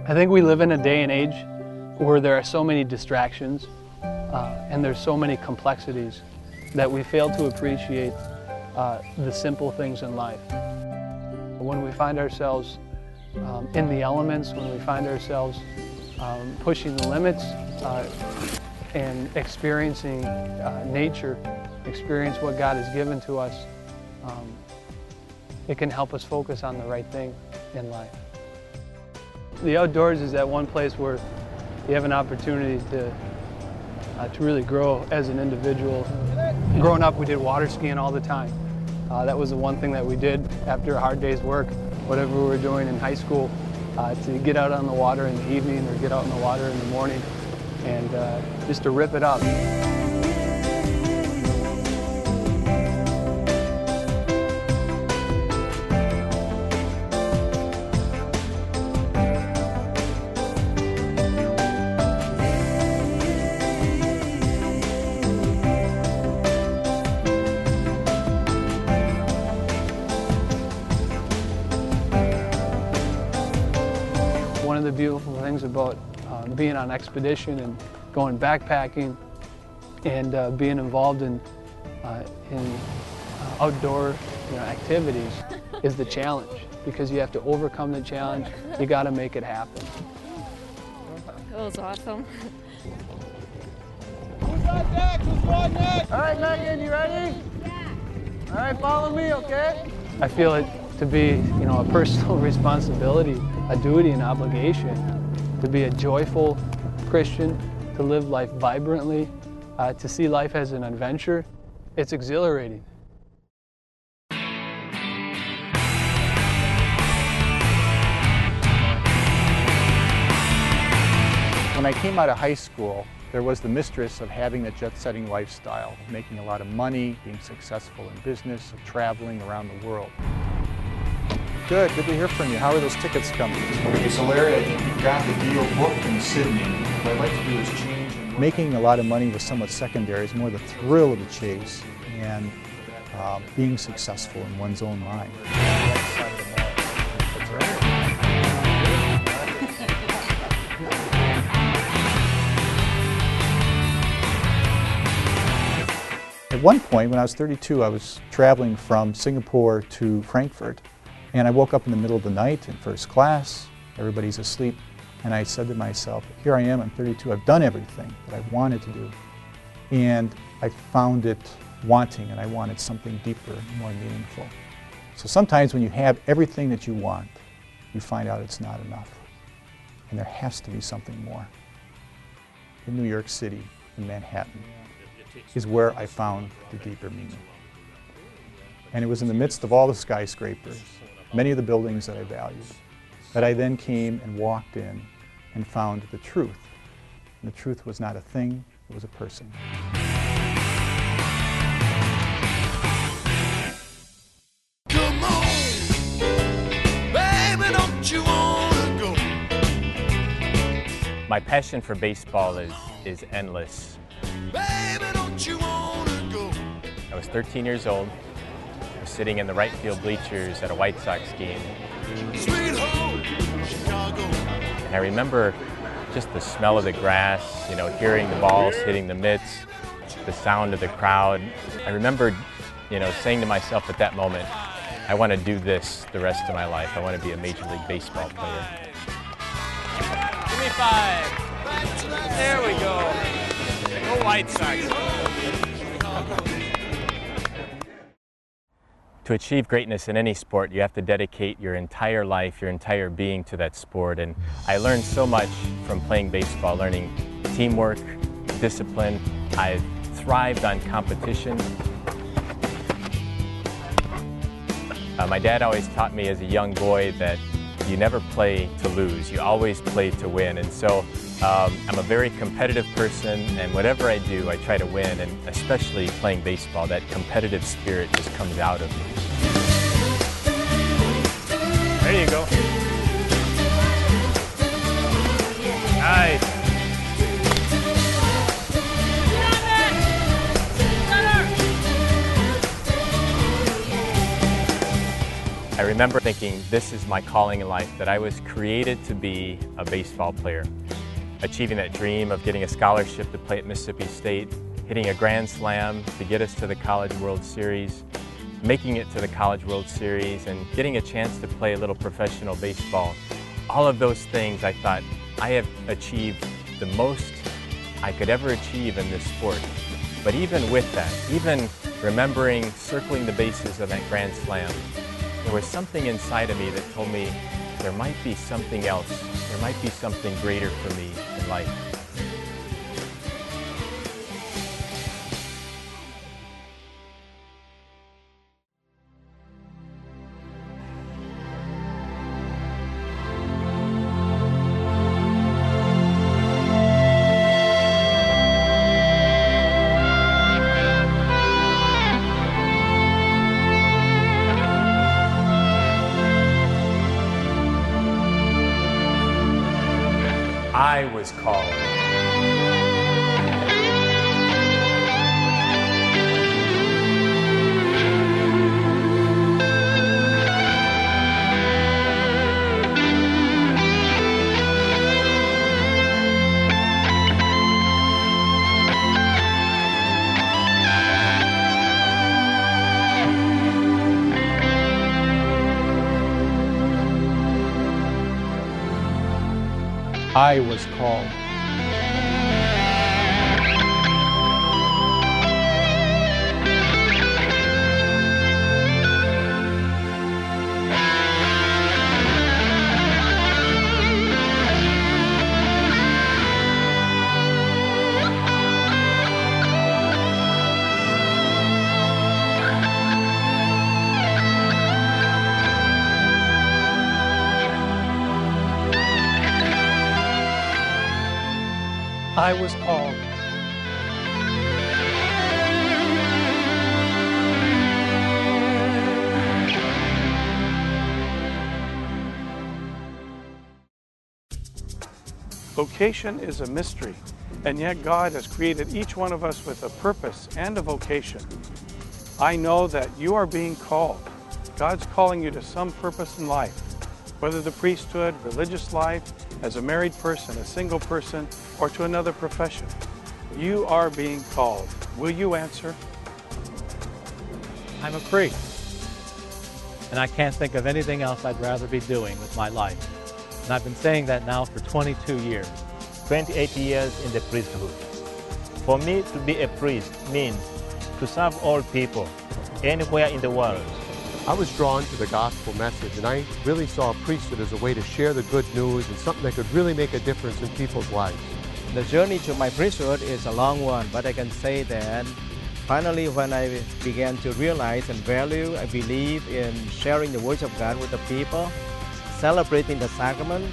I think we live in a day and age where there are so many distractions and there's so many complexities that we fail to appreciate the simple things in life. When we find ourselves in the elements, when we find ourselves pushing the limits and experiencing nature, experience what God has given to us, it can help us focus on the right thing in life. The outdoors is that one place where you have an opportunity to really grow as an individual. Growing up, we did water skiing all the time. That was the one thing that we did after a hard day's work, whatever we were doing in high school, to get out on the water in the evening or get out in the water in the morning and just to rip it up. One of the beautiful things about being on expedition and going backpacking and being involved in outdoor activities is the challenge, because you have to overcome the challenge. You got to make it happen. It was awesome. Who's on deck? Who's on next? All right, Megan, you ready? Yeah. All right, follow me, okay? I feel it to be a personal responsibility, a duty, an obligation to be a joyful Christian, to live life vibrantly, to see life as an adventure. It's exhilarating. When I came out of high school, there was the mistress of having a jet-setting lifestyle, making a lot of money, being successful in business, traveling around the world. Good to hear from you. How are those tickets coming? Okay, so Larry, I think you've got the deal booked in Sydney. What I'd like to do is change and Making a lot of money was somewhat secondary. It's more the thrill of the chase and being successful in one's own mind. At one point, when I was 32, I was traveling from Singapore to Frankfurt, and I woke up in the middle of the night in first class. Everybody's asleep, and I said to myself, here I am, I'm 32, I've done everything that I wanted to do, and I found it wanting, and I wanted something deeper and more meaningful. So sometimes when you have everything that you want, you find out it's not enough, and there has to be something more. In New York City, in Manhattan, is where I found the deeper meaning. And it was in the midst of all the skyscrapers, many of the buildings that I valued, that I then came and walked in and found the truth. And the truth was not a thing, it was a person. Come on, baby, don't you wanna go? My passion for baseball is endless. Baby, don't you wanna go? I was 13 years old. I was sitting in the right field bleachers at a White Sox game. Sweet home, Chicago. And I remember just the smell of the grass, hearing the balls hitting the mitts, the sound of the crowd. I remember, saying to myself at that moment, I want to do this the rest of my life. I want to be a Major League Baseball player. Give me 5. There we go. Go White Sox. To achieve greatness in any sport, you have to dedicate your entire life, your entire being to that sport. And I learned so much from playing baseball, learning teamwork, discipline. I thrived on competition. My dad always taught me as a young boy that you never play to lose, you always play to win. And so I'm a very competitive person, and whatever I do, I try to win, and especially playing baseball, that competitive spirit just comes out of me. There you go. Nice. I remember thinking, this is my calling in life, that I was created to be a baseball player. Achieving that dream of getting a scholarship to play at Mississippi State, hitting a grand slam to get us to the College World Series, making it to the College World Series, and getting a chance to play a little professional baseball. All of those things, I thought, I have achieved the most I could ever achieve in this sport. But even with that, even remembering circling the bases of that grand slam, there was something inside of me that told me there might be something else. There might be something greater for me in life. I was called. I was called. I was called. Vocation is a mystery, and yet God has created each one of us with a purpose and a vocation. I know that you are being called. God's calling you to some purpose in life, whether the priesthood, religious life, as a married person, a single person, or to another profession. You are being called. Will you answer? I'm a priest, and I can't think of anything else I'd rather be doing with my life. And I've been saying that now for 22 years. 28 years in the priesthood. For me, to be a priest means to serve all people, anywhere in the world. I was drawn to the gospel message, and I really saw priesthood as a way to share the good news and something that could really make a difference in people's lives. The journey to my priesthood is a long one, but I can say that finally when I began to realize and value, I believe in sharing the words of God with the people, celebrating the sacrament,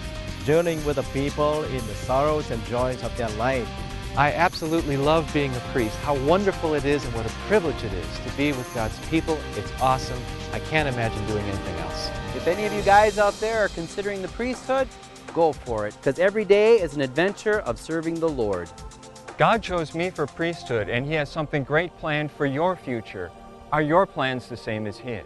journeying with the people in the sorrows and joys of their life. I absolutely love being a priest. How wonderful it is and what a privilege it is to be with God's people. It's awesome. I can't imagine doing anything else. If any of you guys out there are considering the priesthood, go for it, because every day is an adventure of serving the Lord. God chose me for priesthood, and He has something great planned for your future. Are your plans the same as His?